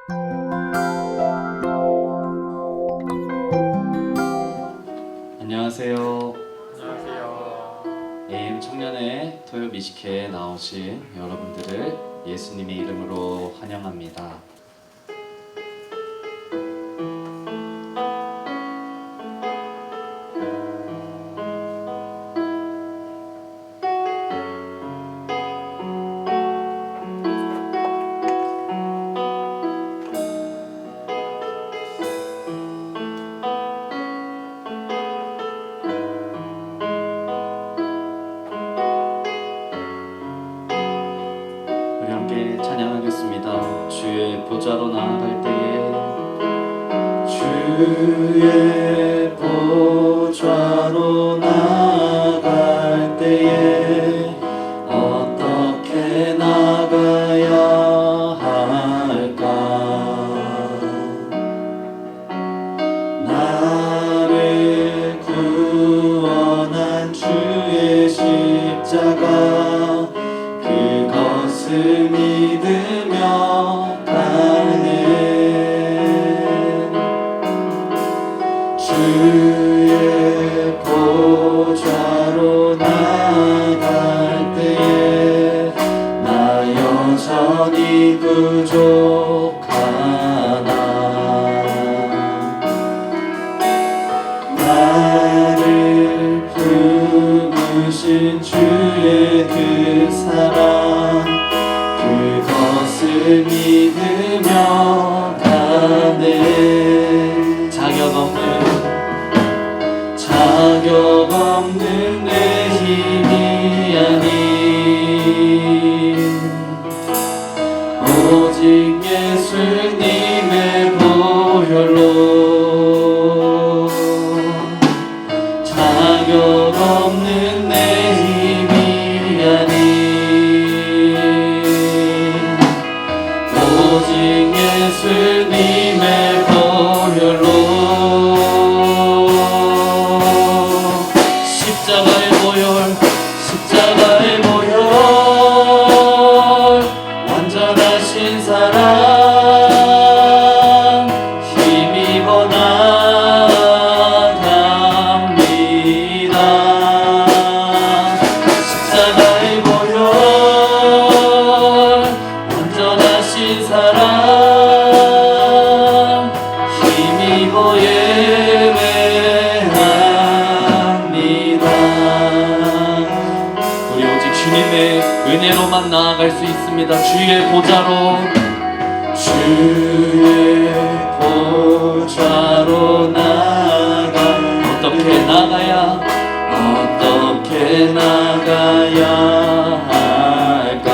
안녕하세요. 안녕하세요. AM 청년의 토요 미식회에 나오신 여러분들을 예수님의 이름으로 환영합니다. 우리 함께 찬양하겠습니다. 주의 보좌로 나아갈 때에, 주의 보좌로 나아갈 때에 어떻게 나가야 할까? 나를 구원한 주의 십자가, 그것을 믿으며 가네. 주의 보좌로 나아갈 때에 나 여전히 부족하나. 나를 부르신 주의 그 사랑, 그것을 믿으며 가네. 자격 없는 내 힘이 아닌 오직 예수님의 보혈로, 자격 없는 내 힘이 아닌 오직 예수님의 보혈로, 십자가의 보혈, 완전하신 사랑 힘입어 나갑니다. 십자가의 보혈, 완전하신 사랑 힘입어 예배합니다. 우리 오직 주님의 은혜로만 나아갈 수 있습니다. 주의 보좌로, 주의 보좌로 나아가 어떻게 나가야 할까?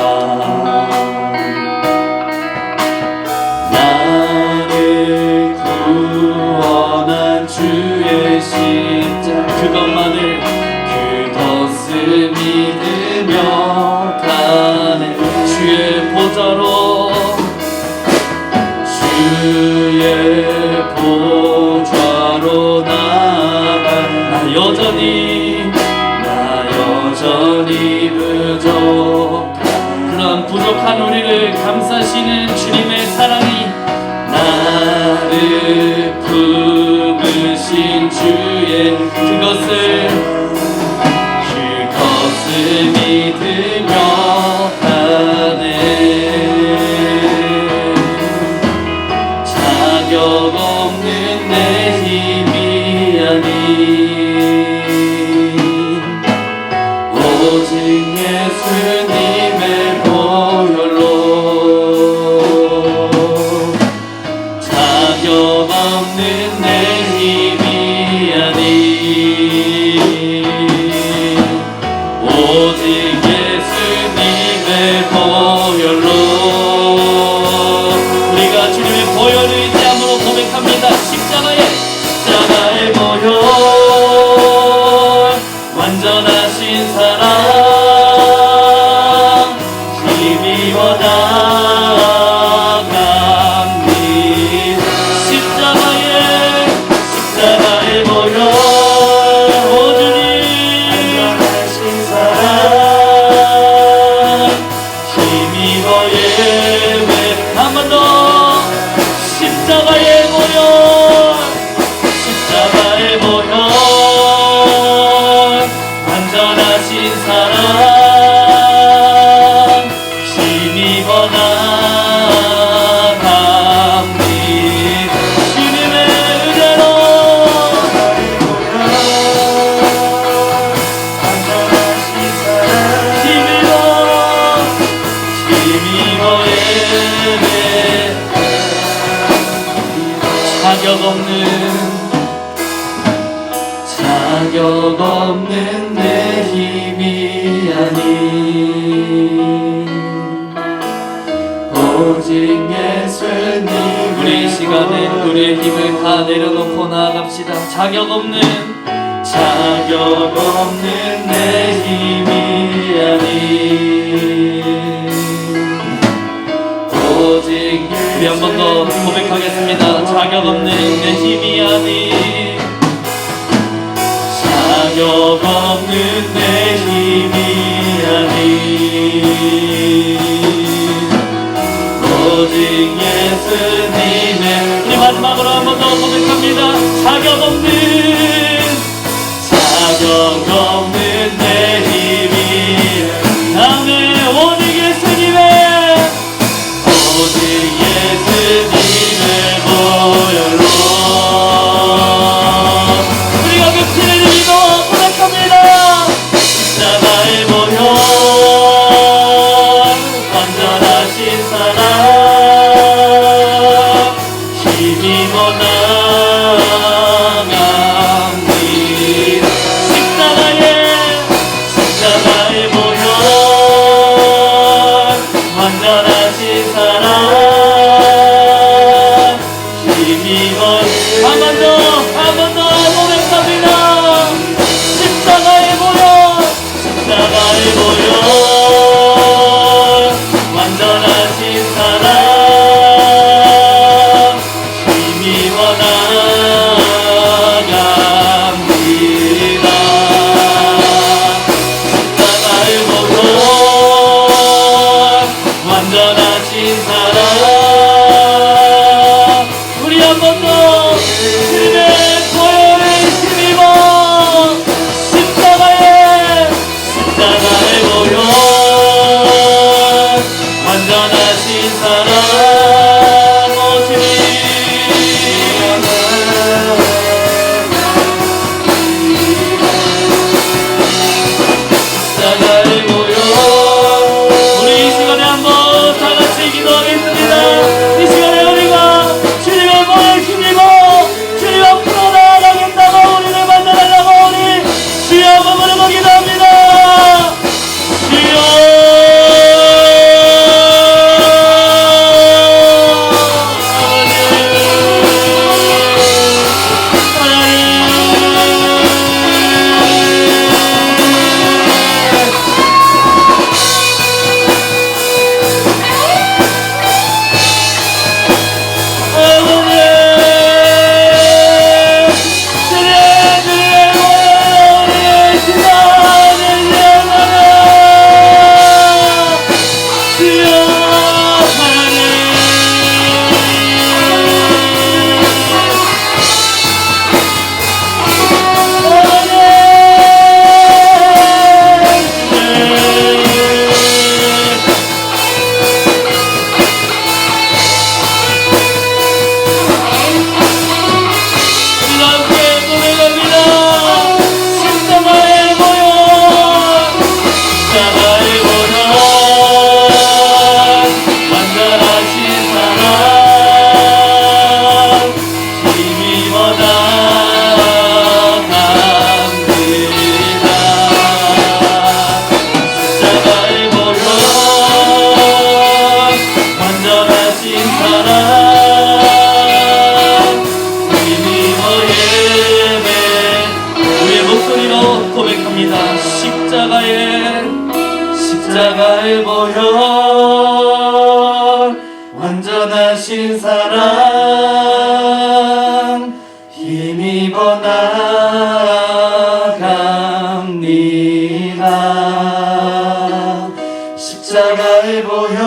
나를 구원한 주의 십자가, 그것을 믿으며 가네. 주의 보좌로 나아가 나 여전히 부족한, 그런 부족한 우리를 감싸시는 주님의 사랑이, 나를 품으신 주의 그것을 믿으며 가네. 자격 없는 내 힘이 아닌 오직 예수님의 보혈로, 자격 없는 내 힘이 아닌 오직 예수님의 보혈로. 우리가 주님의 보혈을 의지함으로 고백합니다. 십자가의 자격 없는 내 힘이 아닌 오직 예수님. 우리 이 시간에 우리의 힘을 다 내려놓고 나아갑시다. 자격 없는 내 힘이 아닌 오직 우리 한 번 더 고백하겠습니다. 자격 없는 내 힘이 아닌 자격 없는 내 힘이 아닌 오직 예수님의. 우리 마지막으로 한 번 더 고백합니다. 자격 없는 내 힘이 아멘. 오직 예수님의 보혈로 우리가 겹치는 이도 고백합니다. 십자가의 보혈 완전하신 사랑 힘입어 나갑니다. 십자가의 보혈 완전하신 사랑 한 번 더 고백합니다. 십자가의 보혈 완전하신 사랑 힘입어 나갑니다. 십자가의 보혈 완전하신 사랑. 우리 한 번 더 주님의 보혈에 힘입어 십자가의 보혈 완전하신 사랑 오시니 십자가의 보혈. 우리 이 시간에 한번 다 같이 기도하겠습니다. 이 시간에 우리가 주님의 보혈 힘입어 주님 앞으로 나아가겠다고 우리를 만나달라고 우리 주여 부르고 기도합니다. 주여 십자가의 보혈 완전하신 사랑 힘입어 나갑니다. 십자가의 보혈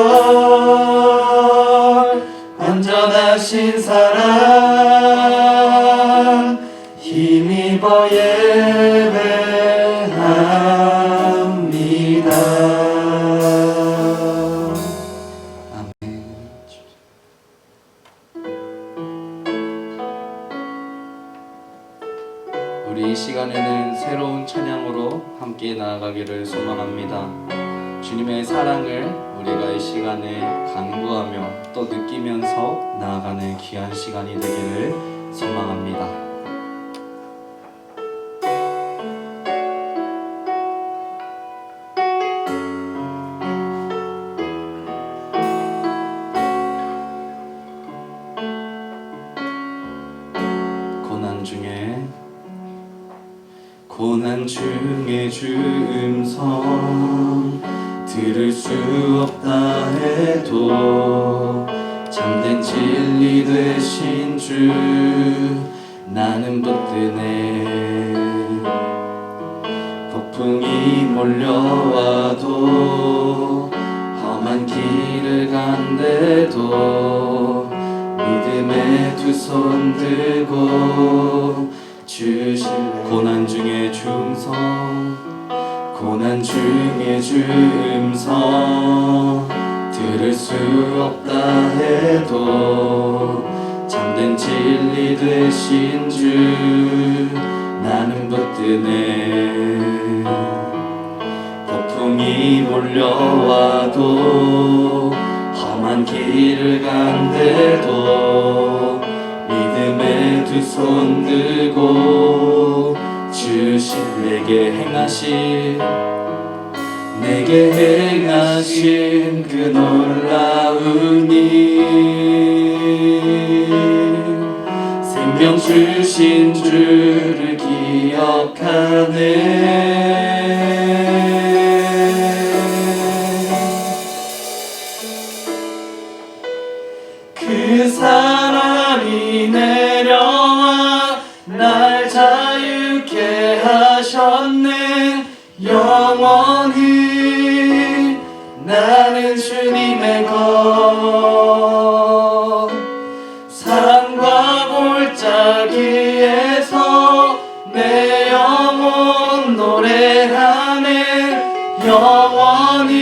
완전하신 사랑 힘입어 예배합니다. 우리 이 시간에는 새로운 찬양으로 함께 나아가기를 소망합니다. 주님의 사랑을 우리가 이 시간에 간구하며 또 느끼면서 나아가는 귀한 시간이 되기를 소망합니다. 고난 중에 주 음성 들을 수 없다 해도 참된 진리 되신 주 나는 붙드네. 폭풍이 몰려와도 험한 길을 간대도 믿음의 두 손 들고 주실래. 고난 중에 중성 고난 중에 주 음성 들을 수 없다 해도 참된 진리 되신 주 나는 붙드네. 폭풍이 몰려와도 험한 길을 간대도 믿음의 두 손 들고 주신 내게 행하신 그 놀라운 일 생명 주신 주를 기억하네. 그 사랑이 내려와 날 자유케 하셨네. 영원히 나는 주님의 것. 산과 골짜기에서 내 영혼 노래하네. 영원히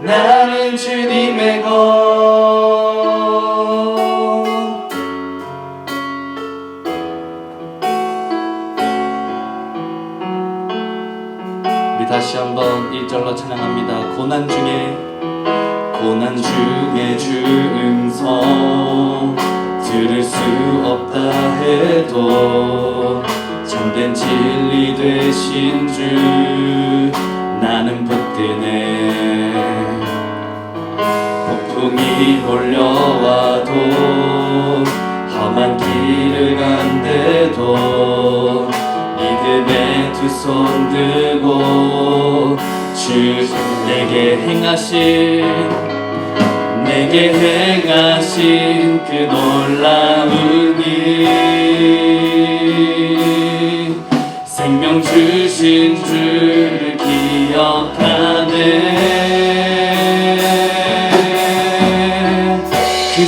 나는 주님의 것. 우리 다시 한번 1절로 찬양합니다. 고난 중에 주 음성 들을 수 없다 해도 참된 진리 되신 주 나는 붙드네. 폭풍이 몰려와도 험한 길을 간대도 믿음의 두 손 들고 주 내게 행하신 그 놀라운 일 생명 주신 주를 기억하네. 그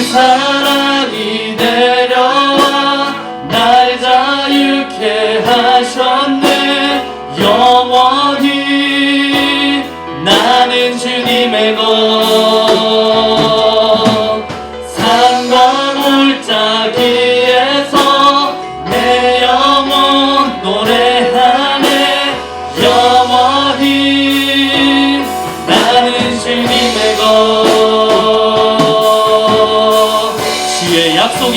사랑이 내려와 날 자유케 하셨네. 영원히 나는 주님의 것. 산과 골짜기에서 내 영혼 노래하네. 영원히 나는 주님의 것. 주의 약속이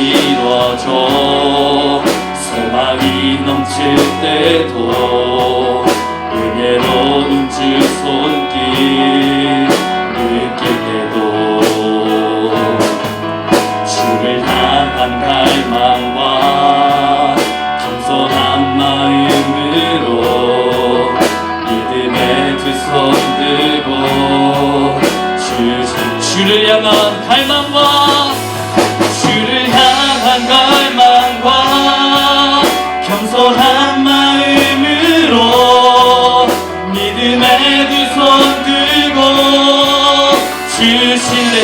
이루어져 소망이 넘칠 때도 은혜로운 주 손길 느낄 때도 주를 향한 갈망과 겸손한 마음으로 믿음의 두 손 들고 주를 향한 갈망과 겸손한 마음으로 믿음의 두 손 들고 주실래.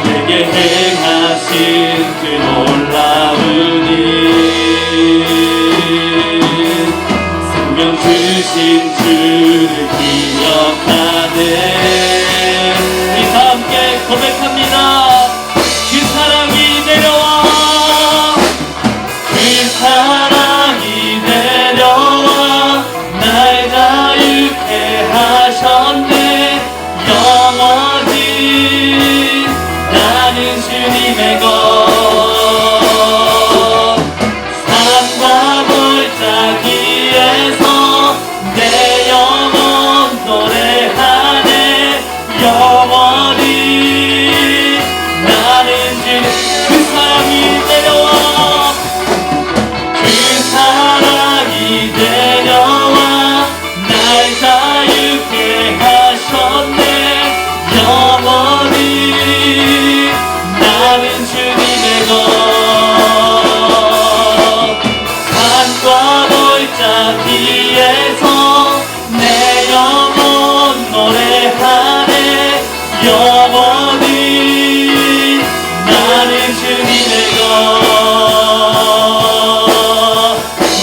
내게 행하신 그 놀라운 일 생명 주신 주를 기억하네. 우리 다 함께 고백합니다. 그 사랑이 내려와 날 자유케 위에서 내 영혼 노래하네. 영원히 나는 그 사랑이 내려와, 그 사랑이 내려와 날 자유케 하셨네. 영원히 나는 주님의 것. 산과 골짜기에서 내 영혼 노래하네. 영원히 나는 주님의 것.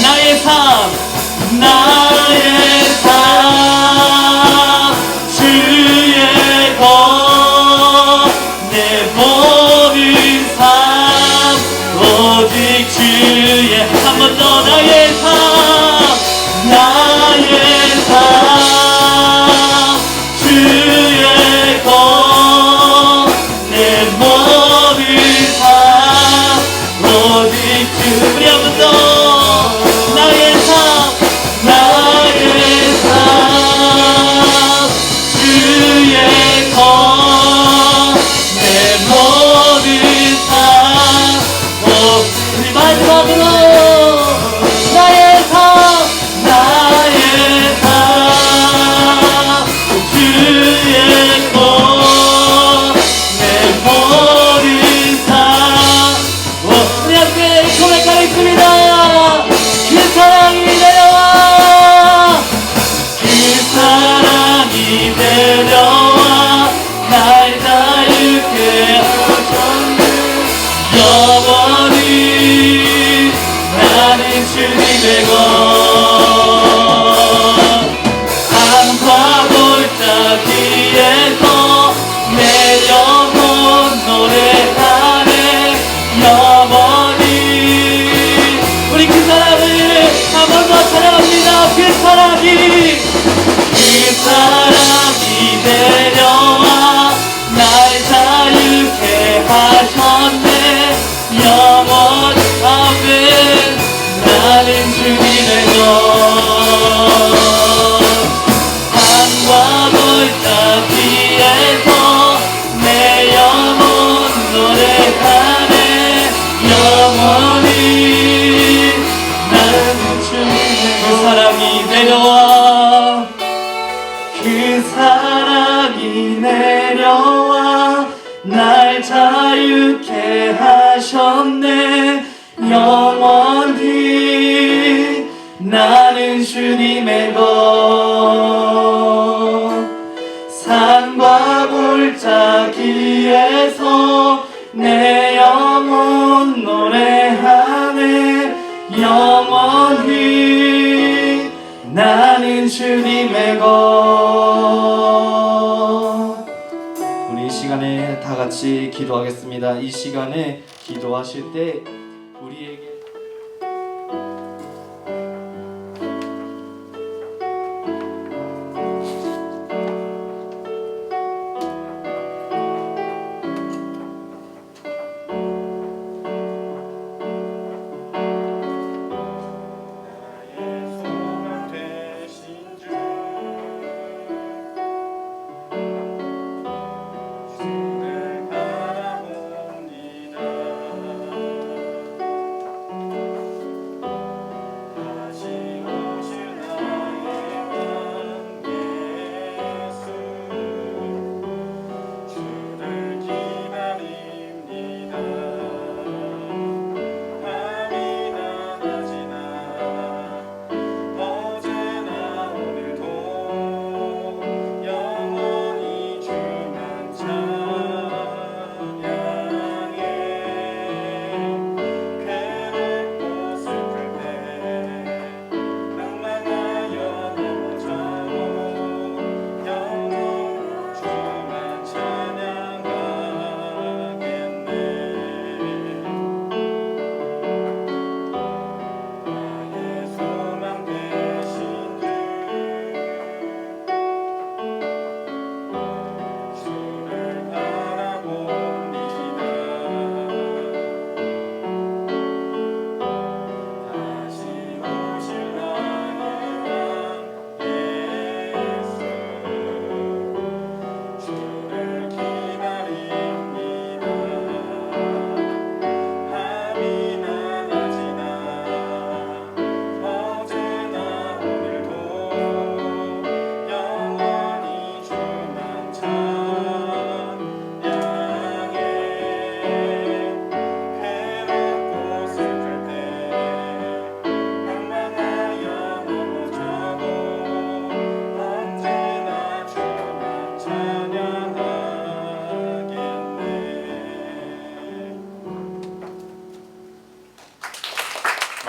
나의 삶 주의 것. 내 모든 삶 오직 주의. 한 번 더 나의 삶 주의 것. 내 모든 삶 오직 주. 우리 한 번 더 나의 삶 주의 것. 내 모든 삶. 우리 마지막으로 나의 삶 주의 것. 내 모든 삶. 우리 함께 고백하겠습니다. 그 사랑이 내려와, 그 사랑이 내려와 날 자유케 하셨네. 영원히 나는 주님의 것. 산과 골짜기에서 내 영혼 노래하네. 영원히 우리 그 사랑을 한 번 더 찬양합니다. 그 사랑이 내려와 날 자유케 하셨네. 영원히 아멘. 나는 주님의 것. 산과 골짜기에서 내 영혼 노래하네. 영원히 나는 주님의 것. 그 사랑이 내려와, 그 사랑이 내려와 날 자유케 하셨네. 영원히 나는 주님의 것. 산과 골짜기에서 내 영혼 노래하네. 영원히 나는 주님의 것. 우리 이 시간에 다 같이 기도하겠습니다. 이 시간에 기도하실 때 우리에게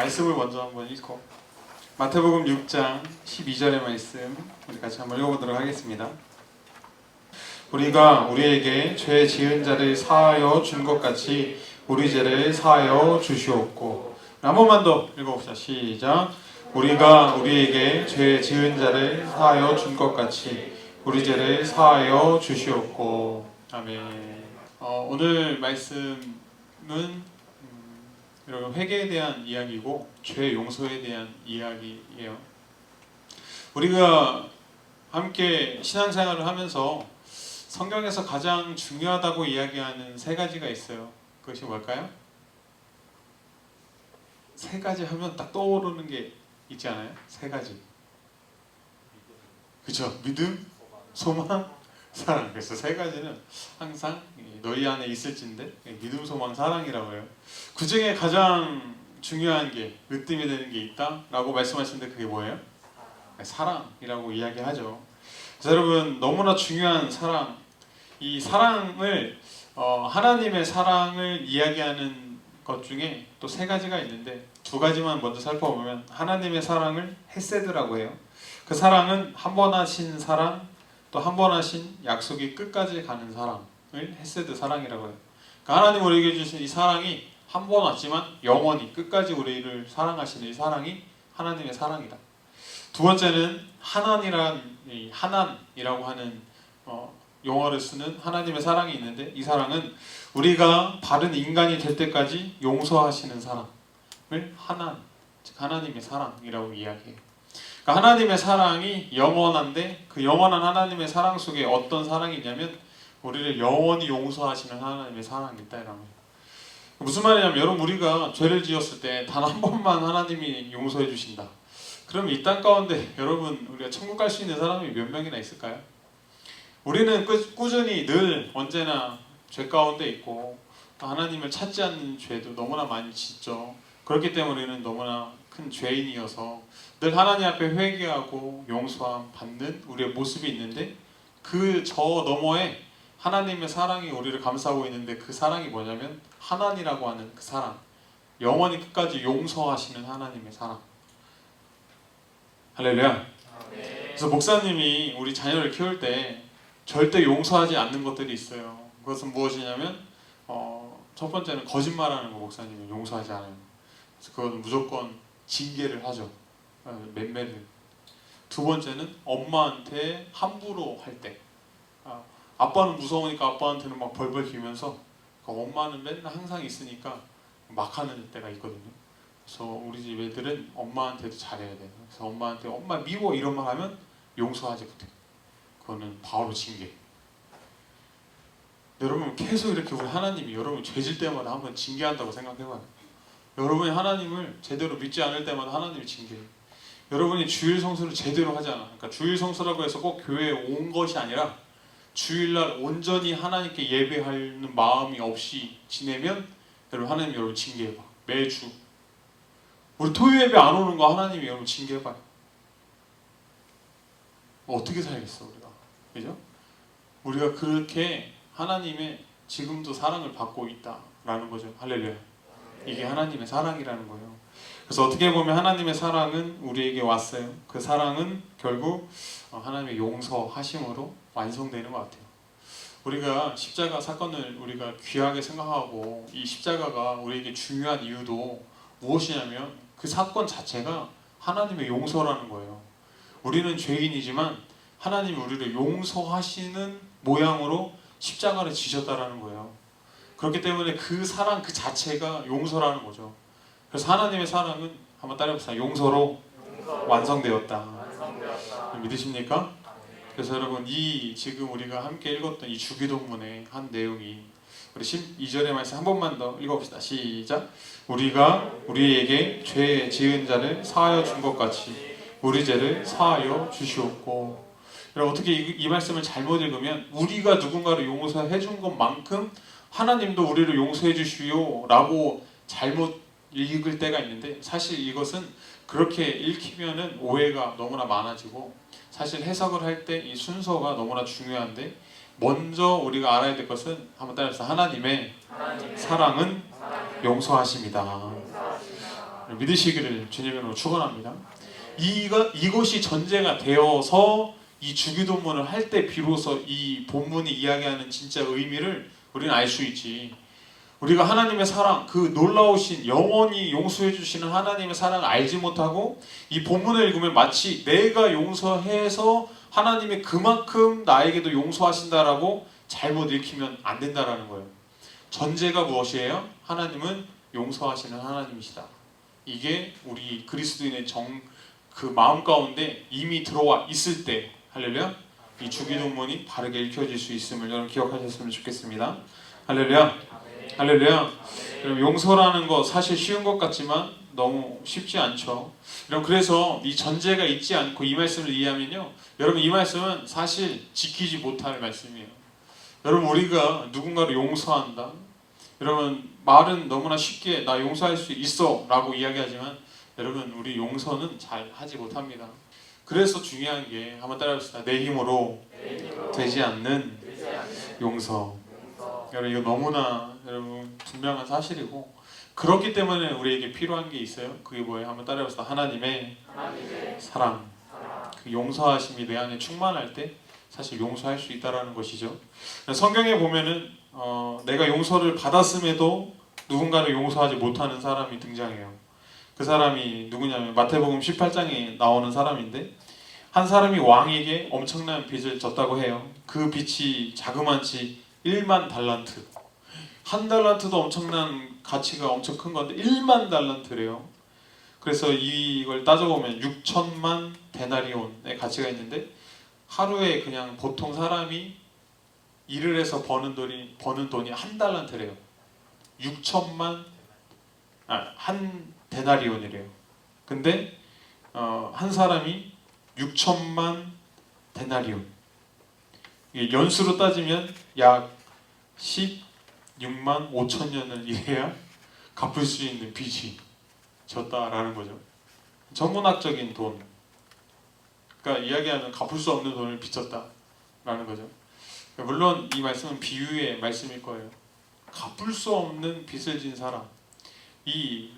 말씀을 먼저 한번 읽고 마태복음 6장 12절의 말씀 우리 같이 한번 읽어보도록 하겠습니다. 우리가 우리에게 죄 지은 자를 사하여 준 것 같이 우리 죄를 사하여 주시옵고. 한 번만 더 읽어봅시다. 시작. 우리가 우리에게 죄 지은 자를 사하여 준 것 같이 우리 죄를 사하여 주시옵고. 아멘. 오늘 말씀은 여러분 회개에 대한 이야기고 죄 용서에 대한 이야기예요. 우리가 함께 신앙생활을 하면서 성경에서 가장 중요하다고 이야기하는 세 가지가 있어요. 그것이 뭘까요? 세 가지 하면 딱 떠오르는 게 있지 않아요? 세 가지. 그렇죠? 믿음, 소망, 사랑. 그래서 세 가지는 항상 너희 안에 있을진데 믿음, 소망, 사랑이라고 해요. 그 중에 가장 중요한 게 으뜸이 되는 게 있다라고 말씀하시는데 그게 뭐예요? 사랑이라고 이야기하죠. 그래서 여러분 너무나 중요한 사랑, 이 사랑을 하나님의 사랑을 이야기하는 것 중에 또 세 가지가 있는데 두 가지만 먼저 살펴보면 하나님의 사랑을 헤세드라고 해요. 그 사랑은 한 번 하신 사랑, 또 한 번 하신 약속이 끝까지 가는 사랑을 헤세드 사랑이라고 해요. 그러니까 하나님 우리에게 주신 이 사랑이 한 번 왔지만 영원히 끝까지 우리를 사랑하시는 이 사랑이 하나님의 사랑이다. 두 번째는 하난이라고 하는 용어를 쓰는 하나님의 사랑이 있는데 이 사랑은 우리가 바른 인간이 될 때까지 용서하시는 사랑을 즉 하나님의 사랑이라고 이야기해요. 그러니까 하나님의 사랑이 영원한데 그 영원한 하나님의 사랑 속에 어떤 사랑이 있냐면 우리를 영원히 용서하시는 하나님의 사랑이 있다 이런 거예요. 무슨 말이냐면 여러분 우리가 죄를 지었을 때 단 한 번만 하나님이 용서해 주신다. 그럼 이 땅 가운데 여러분 우리가 천국 갈 수 있는 사람이 몇 명이나 있을까요? 우리는 꾸준히 늘 언제나 죄 가운데 있고 하나님을 찾지 않는 죄도 너무나 많이 짓죠. 그렇기 때문에 우리는 너무나 큰 죄인이어서 늘 하나님 앞에 회개하고 용서함 받는 우리의 모습이 있는데 그 저 너머에 하나님의 사랑이 우리를 감싸고 있는데 그 사랑이 뭐냐면 하나님이라고 하는 그 사랑, 영원히 끝까지 용서하시는 하나님의 사랑. 할렐루야. 그래서 목사님이 우리 자녀를 키울 때 절대 용서하지 않는 것들이 있어요. 그것은 무엇이냐면 첫 번째는 거짓말하는 거 목사님이 용서하지 않아요. 그래서 그건 무조건 징계를 하죠. 맴매를. 두 번째는 엄마한테 함부로 할 때. 아빠는 무서우니까 아빠한테는 막 벌벌 기면서 엄마는 맨날 항상 있으니까 막 하는 때가 있거든요. 그래서 우리 집 애들은 엄마한테도 잘해야 돼요. 그래서 엄마한테 엄마 미워 이런 말 하면 용서하지 못해요. 그거는 바로 징계. 여러분 계속 이렇게 우리 하나님이 여러분 죄질 때마다 한번 징계한다고 생각해봐요. 여러분이 하나님을 제대로 믿지 않을 때마다 하나님이 징계해요. 여러분이 주일 성수를 제대로 하지 않아. 그러니까 주일 성수라고 해서 꼭 교회에 온 것이 아니라 주일날 온전히 하나님께 예배하는 마음이 없이 지내면 여러분 하나님 여러분 징계해봐. 매주 우리 토요 예배 안 오는 거 하나님이 여러분 징계해봐요. 어떻게 살겠어 우리가. 그죠? 우리가 그렇게 하나님의 지금도 사랑을 받고 있다라는 거죠. 할렐루야. 이게 하나님의 사랑이라는 거예요. 그래서 어떻게 보면 하나님의 사랑은 우리에게 왔어요. 그 사랑은 결국 하나님의 용서하심으로 완성되는 것 같아요. 우리가 십자가 사건을 우리가 귀하게 생각하고 이 십자가가 우리에게 중요한 이유도 무엇이냐면 그 사건 자체가 하나님의 용서라는 거예요. 우리는 죄인이지만 하나님이 우리를 용서하시는 모양으로 십자가를 지셨다라는 거예요. 그렇기 때문에 그 사랑 그 자체가 용서라는 거죠. 그래서 하나님의 사랑은 한번 따라해보세요. 용서로 완성되었다. 믿으십니까? 그래서 여러분 이 지금 우리가 함께 읽었던 이 주기도문의 한 내용이 우리 12절의 말씀 한 번만 더 읽어봅시다. 시작. 우리가 우리에게 죄 지은 자를 사하여 준 것 같이 우리 죄를 사하여 주시옵고. 여러분 어떻게 이 말씀을 잘못 읽으면 우리가 누군가를 용서해 준 것만큼 하나님도 우리를 용서해 주시오 라고 잘못 읽을 때가 있는데 사실 이것은 그렇게 읽히면은 오해가 너무나 많아지고 사실 해석을 할 때 이 순서가 너무나 중요한데 먼저 우리가 알아야 될 것은 한번 따라해서 하나님의 사랑은 용서하심이다. 믿으시기를 주님의 이름으로 축원합니다. 이것이 전제가 되어서 이 주기도문을 할 때 비로소 이 본문이 이야기하는 진짜 의미를 우리는 알 수 있지. 우리가 하나님의 사랑, 그 놀라우신 영원히 용서해 주시는 하나님의 사랑을 알지 못하고 이 본문을 읽으면 마치 내가 용서해서 하나님이 그만큼 나에게도 용서하신다라고 잘못 읽히면 안 된다라는 거예요. 전제가 무엇이에요? 하나님은 용서하시는 하나님이시다. 이게 우리 그리스도인의 그 마음 가운데 이미 들어와 있을 때, 할렐루야, 이 주기도문이 바르게 읽혀질 수 있음을 여러분 기억하셨으면 좋겠습니다. 할렐루야. 할렐루야. 여러분, 용서라는 거 사실 쉬운 것 같지만 너무 쉽지 않죠. 여러분, 그래서 이 전제가 있지 않고 이 말씀을 이해하면요, 여러분, 이 말씀은 사실 지키지 못할 말씀이에요. 여러분, 우리가 누군가를 용서한다, 여러분, 말은 너무나 쉽게 나 용서할 수 있어 라고 이야기하지만 여러분, 우리 용서는 잘 하지 못합니다. 그래서 중요한 게, 한번 따라합시다. 내 힘으로 되지 않는 용서. 여러분, 이거 너무나 여러분 분명한 사실이고, 그렇기 때문에 우리에게 필요한 게 있어요. 그게 뭐예요? 한번 따라해봅시다. 하나님의 사랑. 그 용서하심이 내 안에 충만할 때 사실 용서할 수 있다라는 것이죠. 성경에 보면은 내가 용서를 받았음에도 누군가를 용서하지 못하는 사람이 등장해요. 그 사람이 누구냐면 마태복음 18장에 나오는 사람인데, 한 사람이 왕에게 엄청난 빚을 졌다고 해요. 그 빚이 자그만치 1만 달란트. 한 달란트도 엄청난 가치가 엄청 큰 건데 1만 달란트래요. 그래서 이걸 따져보면 6천만 데나리온의 가치가 있는데, 하루에 그냥 보통 사람이 일을 해서 버는 돈이 한 달란트래요. 6천만, 한 데나리온이래요. 근데 한 사람이 6천만 데나리온, 연수로 따지면 약 16만 5천 년을 일해야 갚을 수 있는 빚이 졌다라는 거죠. 천문학적인 돈, 그러니까 이야기하면 갚을 수 없는 돈을 빚졌다라는 거죠. 물론 이 말씀은 비유의 말씀일 거예요. 갚을 수 없는 빚을 진 사람, 이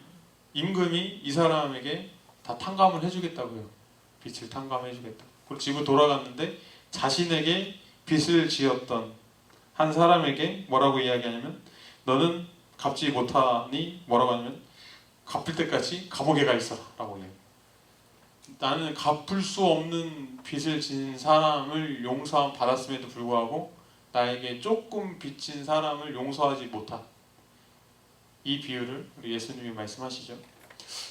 임금이 이 사람에게 다 탕감을 해주겠다고요. 빚을 탕감해주겠다. 그리고 집을 돌아갔는데 자신에게 빚을 지었던 한 사람에게 뭐라고 이야기하냐면, 너는 갚지 못하니 뭐라고 하냐면 갚을 때까지 감옥에 가 있어라 라고 해요. 나는 갚을 수 없는 빚을 진 사람을 용서 받았음에도 불구하고 나에게 조금 빚진 사람을 용서하지 못한 이 비유를 우리 예수님이 말씀하시죠.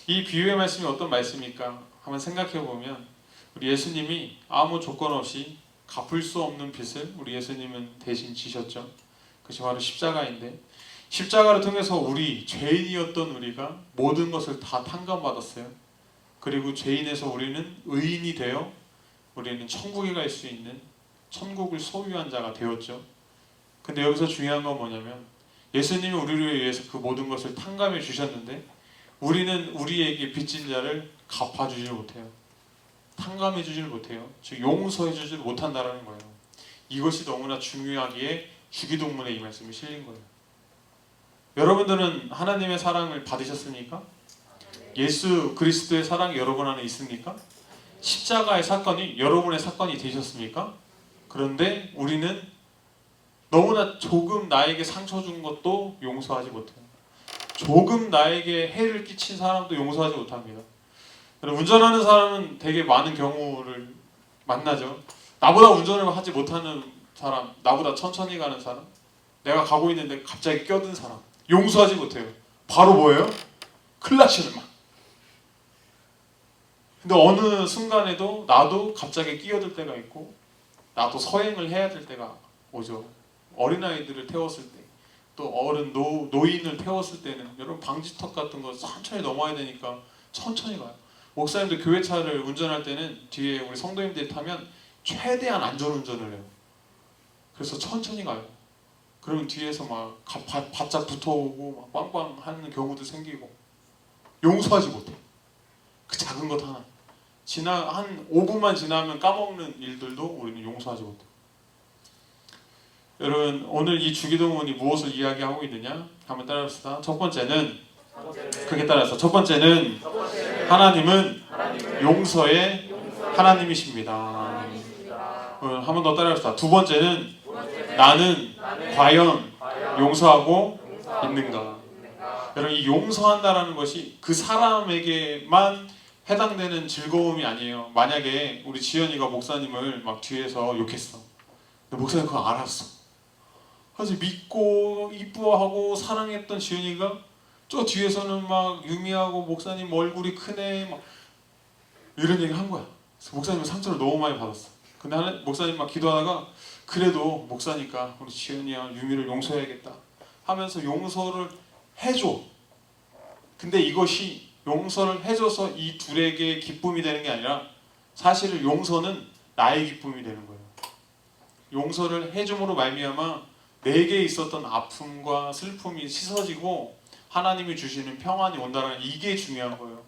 이 비유의 말씀이 어떤 말씀일까 한번 생각해 보면, 우리 예수님이 아무 조건 없이 갚을 수 없는 빚을 우리 예수님은 대신 지셨죠. 그것이 바로 십자가인데, 십자가를 통해서 우리 죄인이었던 우리가 모든 것을 다 탕감받았어요. 그리고 죄인에서 우리는 의인이 되어 우리는 천국에 갈 수 있는 천국을 소유한 자가 되었죠. 근데 여기서 중요한 건 뭐냐면, 예수님이 우리를 위해서 그 모든 것을 탕감해 주셨는데 우리는 우리에게 빚진 자를 갚아주질 못해요. 탕감해 주질 못해요. 즉 용서해 주질 못한다라는 거예요. 이것이 너무나 중요하기에 주기도문에 이 말씀이 실린 거예요. 여러분들은 하나님의 사랑을 받으셨습니까? 예수 그리스도의 사랑이 여러분 안에 있습니까? 십자가의 사건이 여러분의 사건이 되셨습니까? 그런데 우리는 너무나 조금 나에게 상처 준 것도 용서하지 못해요. 조금 나에게 해를 끼친 사람도 용서하지 못합니다. 운전하는 사람은 되게 많은 경우를 만나죠. 나보다 운전을 하지 못하는 사람, 나보다 천천히 가는 사람, 내가 가고 있는데 갑자기 껴든 사람 용서하지 못해요. 바로 뭐예요? 클라치를 막. 근데 어느 순간에도 나도 갑자기 끼어들 때가 있고 나도 서행을 해야 될 때가 오죠. 어린아이들을 태웠을 때, 또 어른 노인을 태웠을 때는 여러분 방지턱 같은 거 천천히 넘어야 되니까 천천히 가요. 목사님도 교회차를 운전할 때는 뒤에 우리 성도님들이 타면 최대한 안전운전을 해요. 그래서 천천히 가요. 그러면 뒤에서 막 바짝 붙어오고 막 빵빵 하는 경우도 생기고 용서하지 못해. 그 작은 것 하나. 한 5분만 지나면 까먹는 일들도 우리는 용서하지 못해. 여러분, 오늘 이 주기도문이 무엇을 이야기하고 있느냐? 한번 따라합시다. 첫 번째는 크게 따라서 첫 번째는 하나님은 용서의 하나님이십니다. 한 번 더 따라합시다. 두 번째는 나는 과연 용서하고 있는가. 여러분, 이 용서한다라는 것이 그 사람에게만 해당되는 즐거움이 아니에요. 만약에 우리 지연이가 목사님을 막 뒤에서 욕했어. 근데 목사님 그거 알았어. 그래서 믿고 이뻐하고 사랑했던 지연이가 저 뒤에서는 막 유미하고 목사님 얼굴이 크네 막 이런 얘기 한 거야. 그래서 목사님은 상처를 너무 많이 받았어. 근데 목사님 막 기도하다가 그래도 목사니까 우리 지연이야 유미를 용서해야겠다 하면서 용서를 해줘. 근데 이것이 용서를 해줘서 이 둘에게 기쁨이 되는 게 아니라 사실은 용서는 나의 기쁨이 되는 거예요. 용서를 해줌으로 말미암아 내게 있었던 아픔과 슬픔이 씻어지고 하나님이 주시는 평안이 온다는 이게 중요한 거예요.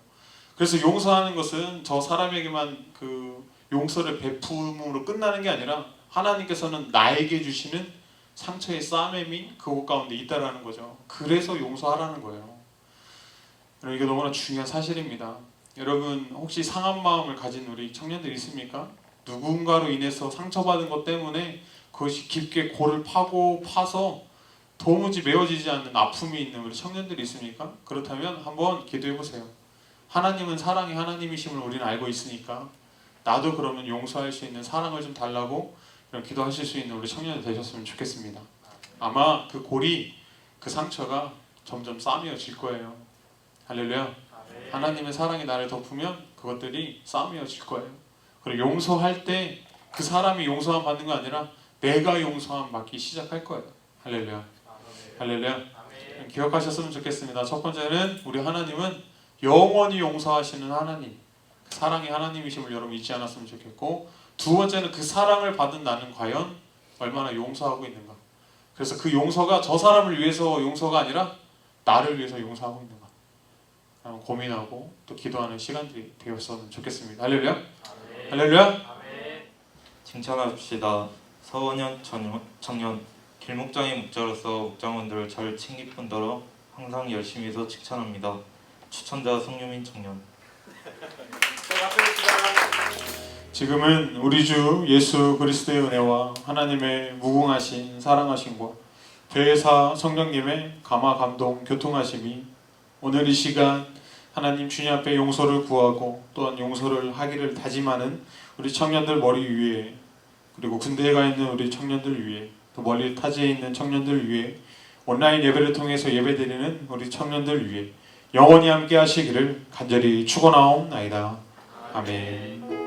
그래서 용서하는 것은 저 사람에게만 그 용서를 베품으로 끝나는 게 아니라 하나님께서는 나에게 주시는 상처의 싸매미 그것 가운데 있다라는 거죠. 그래서 용서하라는 거예요. 이게 너무나 중요한 사실입니다. 여러분 혹시 상한 마음을 가진 우리 청년들 있습니까? 누군가로 인해서 상처받은 것 때문에 그것이 깊게 골을 파서 도무지 메워지지 않는 아픔이 있는 우리 청년들이 있습니까? 그렇다면 한번 기도해 보세요. 하나님은 사랑의 하나님이심을 우리는 알고 있으니까 나도 그러면 용서할 수 있는 사랑을 좀 달라고 이런 기도하실 수 있는 우리 청년들 되셨으면 좋겠습니다. 아마 그 골이 그 상처가 점점 싸매어질 거예요. 할렐루야. 하나님의 사랑이 나를 덮으면 그것들이 싸매어질 거예요. 그리고 용서할 때 그 사람이 용서함 받는 거 아니라 내가 용서함 받기 시작할 거예요. 할렐루야. 할렐루야. 기억하셨으면 좋겠습니다. 첫 번째는 우리 하나님은 영원히 용서하시는 하나님, 사랑의 하나님이심을 여러분 잊지 않았으면 좋겠고, 두 번째는 그 사랑을 받은 나는 과연 얼마나 용서하고 있는가. 그래서 그 용서가 저 사람을 위해서 용서가 아니라 나를 위해서 용서하고 있는가 고민하고 또 기도하는 시간들이 되었으면 좋겠습니다. 할렐루야. 할렐루야. 칭찬합시다. 서원현 청년 길목장의 목자로서 목장원들을 잘 챙기뿐더러 항상 열심히 해서 칭찬합니다. 추천자 성유민 청년. 지금은 우리 주 예수 그리스도의 은혜와 하나님의 무궁하신 사랑하심과 대사 성령님의 감화 감동 교통하심이 오늘 이 시간 하나님 주님 앞에 용서를 구하고 또한 용서를 하기를 다짐하는 우리 청년들 머리 위에, 그리고 군대에 가 있는 우리 청년들 위에, 또 멀리 타지에 있는 청년들 위에, 온라인 예배를 통해서 예배드리는 우리 청년들 위에 영원히 함께 하시기를 간절히 축원하옵나이다. 아멘.